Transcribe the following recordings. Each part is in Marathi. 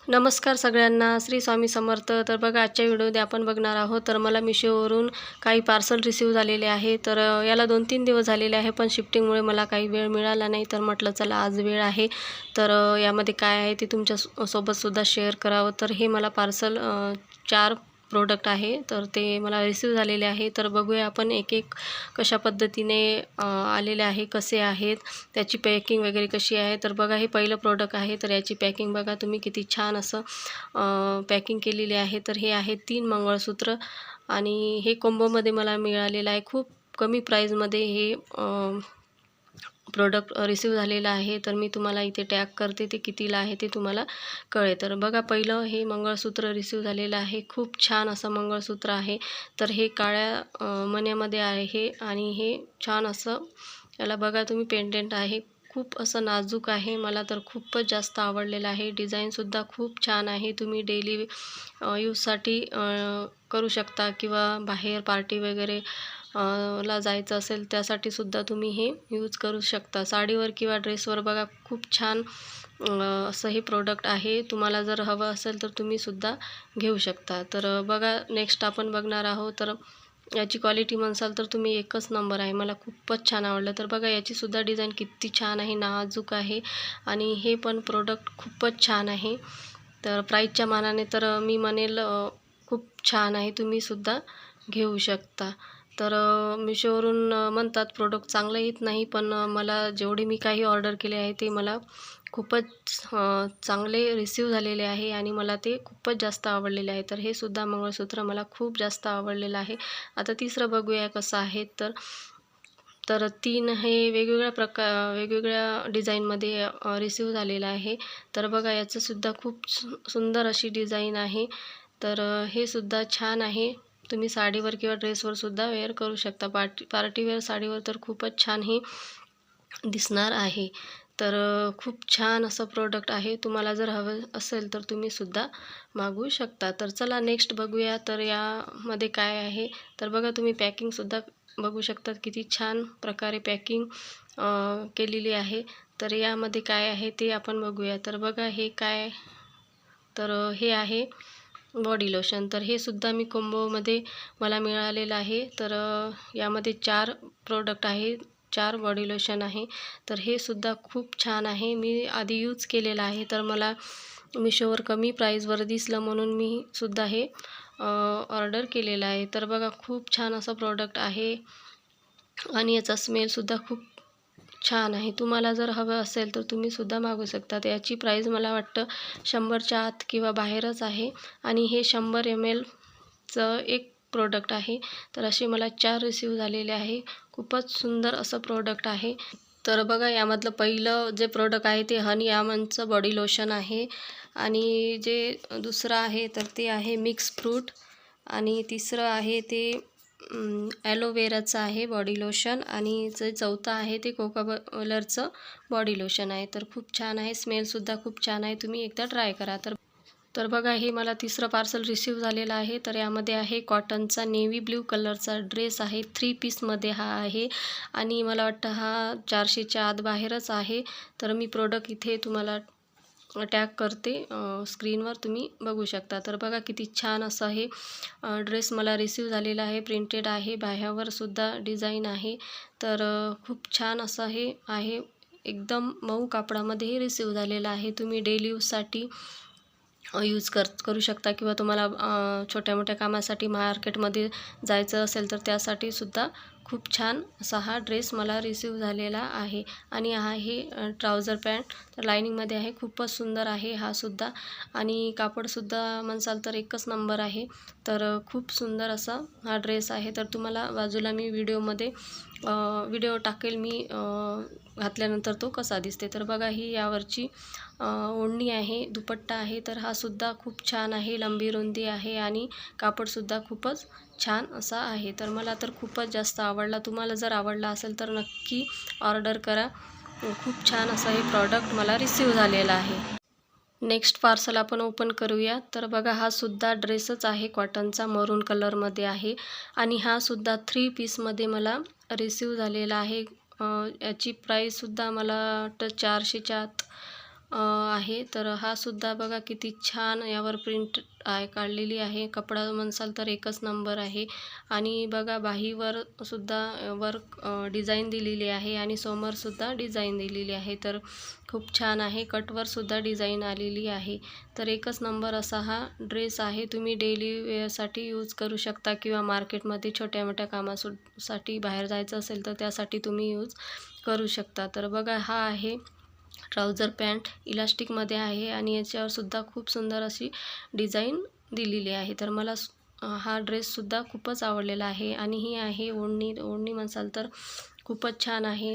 नमस्कार सगळ्यांना, श्री स्वामी समर्थ. तर बघा, आजच्या व्हिडिओमध्ये आपण बघणार आहोत. तर मला मिशोवरून काही पार्सल रिसीव झालेले आहे. तर याला 2-3 दिवस झालेले आहे, पण शिफ्टिंगमुळे मला काही वेळ मिळाला नाही. तर म्हटलं चला आज वेळ आहे, तर यामध्ये काय आहे ते तुमच्या सोबतसुद्धा शेअर करावं. तर हे मला पार्सल 4 प्रोडक्ट आहे, तर ते मला रिसीव झालेले आहे. तर बघूया आपण एक-एक कशा पद्धतीने आलेले आहे, कसे आहेत, त्याची पॅकिंग वगैरे कशी आहे. तर बघा, हे पहिलं प्रोडक्ट आहे. तर याची पॅकिंग बघा तुम्ही, किती छान असं पॅकिंग केलेली आहे. तर हे आहे 3 मंगळसूत्र आणि हे कोंबोमध्ये मला मिळालेलं आहे. खूप कमी प्राईजमध्ये हे प्रोडक्ट रिसीव झालेलं आहे. तर मी तुम्हाला इथे टॅग करते, ते कितीला आहे ते तुम्हाला कळेल. तर बघा, पहिलं हे मंगळसूत्र रिसीव झालेलं आहे. खूप छान असं मंगळसूत्र आहे. तर हे काळ्या मण्यामध्ये आहे आणि हे छान असं, याला बघा तुम्ही, पेंडंट आहे. खूप असं नाजूक आहे. मला तर खूपच जास्त आवडलेलं आहे. डिझाईनसुद्धा खूप छान आहे. तुम्ही डेली यूजसाठी करू शकता किंवा बाहेर पार्टी वगैरे ला जायचं असेल त्यासाठीसुद्धा तुम्ही हे यूज करू शकता. साडीवर किंवा ड्रेसवर बघा, खूप छान असं हे प्रोडक्ट आहे. तुम्हाला जर हवं असेल तर तुम्हीसुद्धा घेऊ शकता. तर बघा, नेक्स्ट आपण बघणार आहोत. तर याची क्वालिटी म्हणसाल तर तुम्ही एकच नंबर आहे. मला खूपच छान आवडलं. तर बघा, याचीसुद्धा डिझाईन किती छान आहे, नाजूक आहे आणि हे पण प्रोडक्ट खूपच छान आहे. तर प्राईसच्या मानाने तर मी म्हणेल खूप छान आहे. तुम्हीसुद्धा घेऊ शकता. तर मिशोवरून म्हणतात प्रोडक्ट चांगलं येत नाही, पण मला जेवढे मी काही ऑर्डर केले आहे ते मला खूपच चांगले रिसीव झालेले आहे आणि मला ते खूपच जास्त आवडलेले आहे. तर हे सुद्धा मंगळसूत्र मला खूप जास्त आवडलेलं आहे. आता तिसरं बघूया कसं आहे. तर 3 हे वेगवेगळ्या डिझाईनमध्ये रिसीव झालेलं आहे. तर बघा, याचंसुद्धा खूप सुंदर अशी डिझाईन आहे. तर हे सुद्धा छान आहे. तुम्ही साडीवर किंवा ड्रेसवर सुद्धा वेअर करू शकता. पार्टीवेअर साडीवर तर खूपच छान हे दिसणार आहे. तर खूप छान असं प्रोडक्ट आहे. तुम्हाला जर हवं असेल तर तुम्हीसुद्धा मागवू शकता. तर चला नेक्स्ट बघूया. तर यामध्ये काय आहे. तर बघा, तुम्ही पॅकिंगसुद्धा बघू शकता, किती छान प्रकारे पॅकिंग केलेली आहे. तर यामध्ये काय आहे ते आपण बघूया. तर बघा, हे काय, तर हे आहे बॉडी लोशन. तर हे सुद्धा मी कोंबोमध्ये मला मिळालेलं आहे. तर यामध्ये 4 प्रोडक्ट आहे, 4 बॉडी लोशन आहे. तर हे सुद्धा खूप छान आहे. मी आधी यूज केलेलं आहे, तर मला मिशोवर कमी प्राईजवर दिसलं म्हणून मी सुद्धा हे ऑर्डर केलेलं आहे. तर बघा, खूप छान असं प्रोडक्ट आहे आणि याचा स्मेलसुद्धा खूप छान आहे. तुम्हाला जर हवं असेल तर तुम्हीसुद्धा मागवू शकता. तर याची प्राईस मला वाटतं 100च्या आत किंवा बाहेरच आहे आणि हे 100 mlचं एक प्रोडक्ट आहे. तर असे मला 4 रिसीव झालेले आहे. खूपच सुंदर असं प्रोडक्ट आहे. तर बघा, यामधलं पहिलं जे प्रोडक्ट आहे ते हनी आमंडचं बॉडी लोशन आहे आणि जे दुसरं आहे तर ते आहे मिक्स फ्रूट आणि तिसरं आहे ते ॲलोवेराचं आहे बॉडी लोशन आणि जे चौथं आहे ते कोकोबलरचं बॉडी लोशन आहे. तर खूप छान आहे. स्मेलसुद्धा खूप छान आहे. तुम्ही एकदा ट्राय करा. तर बघा, हे मला तिसरं पार्सल रिसीव झालेलं आहे. तर यामध्ये आहे कॉटनचा नेव्ही ब्ल्यू कलरचा ड्रेस आहे. 3 पीसमध्ये हा आहे आणि मला वाटतं हा 400च्या आत बाहेरच आहे. तर मी प्रोडक्ट इथे तुम्हाला टॅग करते स्क्रीनवर, तुम्ही बघू शकता. तर बघा, किती छान असं हे ड्रेस मला रिसीव झालेला आहे. प्रिंटेड आहे, बाह्यावर सुद्धा डिझाईन आहे. तर खूप छान असं हे आहे. एकदम मऊ कापडामध्ये हे रिसीव झालेलं आहे. तुम्ही डेली यूजसाठी यूज करू शकता किंवा तुम्हाला छोट्या-मोठ्या कामासाठी मार्केटमध्ये जायचं असेल तर त्यासाठीसुद्धा खूप छान असा हा ड्रेस मला रिसीव झालेला आहे. आणि हा आहे ट्राउझर पॅन्ट. तर लायनिंगमध्ये आहे. खूपच सुंदर आहे हा सुद्धा आणि कापडसुद्धा म्हणसाल तर एकच नंबर आहे. तर खूप सुंदर असा हा ड्रेस आहे. तर तुम्हाला बाजूला मी व्हिडिओ टाकेल मी घातल्यानंतर तो कसा दिसते. तर बघा, ही यावरची ओढणी आहे, दुपट्टा आहे. तर हा सुद्धा खूप छान आहे. लंबी रुंदी आहे आणि कापडसुद्धा खूपच छान असा आहे. तर मला तर खूपच जास्त आवडला. तुम्हाला जर आवडला असेल तर नक्की ऑर्डर करा. खूप छान असं हे प्रॉडक्ट मला रिसीव झालेलं आहे. नेक्स्ट पार्सल आपण ओपन करूया. तर बघा, हा सुद्धा ड्रेसच आहे, कॉटनचा मरून कलरमध्ये आहे आणि हा सुद्धा 3 पीसमध्ये मला रिसीव झालेला आहे. याची प्राईससुद्धा मला वाटतं 400च्या आत आहे. तर हा सुद्धा बघा किती छान यावर प्रिंट आहे काढलेली आहे. कपडा म्हणसाल तर एकच नंबर आहे. आणि बघा बाहीवर सुद्धा वर्क डिझाईन दिलेली आहे आणि समोरसुद्धा डिझाईन दिलेली आहे. तर खूप छान आहे. कटवर सुद्धा डिझाईन आलेली आहे. तर एकच नंबर असा हा ड्रेस आहे. तुम्ही डेली वेअरसाठी यूज करू शकता किंवा मार्केटमध्ये छोट्या-मोठ्या साठी बाहेर जायचं असेल तर त्यासाठी तुम्ही यूज करू शकता. तर बघा हा आहे ट्राउझर पॅन्ट इलास्टिकमध्ये आहे आणि याच्यावर सुद्धा खूप सुंदर अशी डिझाईन दिलेली आहे. तर मला हा ड्रेससुद्धा खूपच आवडलेला आहे. आणि ही आहे ओढणी. ओढणी म्हणसाल तर खूपच छान आहे,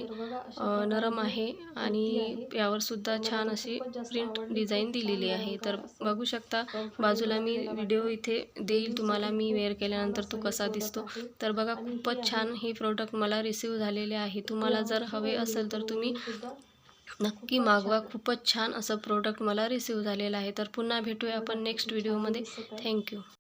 नरम आहे आणि यावर सुद्धा छान अशी प्रिंट डिझाईन दिलेली आहे. तर बघू शकता बाजूला मी व्हिडिओ इथे देईल तुम्हाला मी वेअर केल्यानंतर तो कसा दिसतो. तर बघा खूपच छान हे प्रोडक्ट मला रिसीव्ह झालेले आहे. तुम्हाला जर हवे असेल तर तुम्ही नक्की मागवा. खूपच छान असं प्रोडक्ट मला रिसीव्ह झालेलं आहे. तर पुन्हा भेटूया आपण नेक्स्ट व्हिडिओमध्ये. थँक्यू.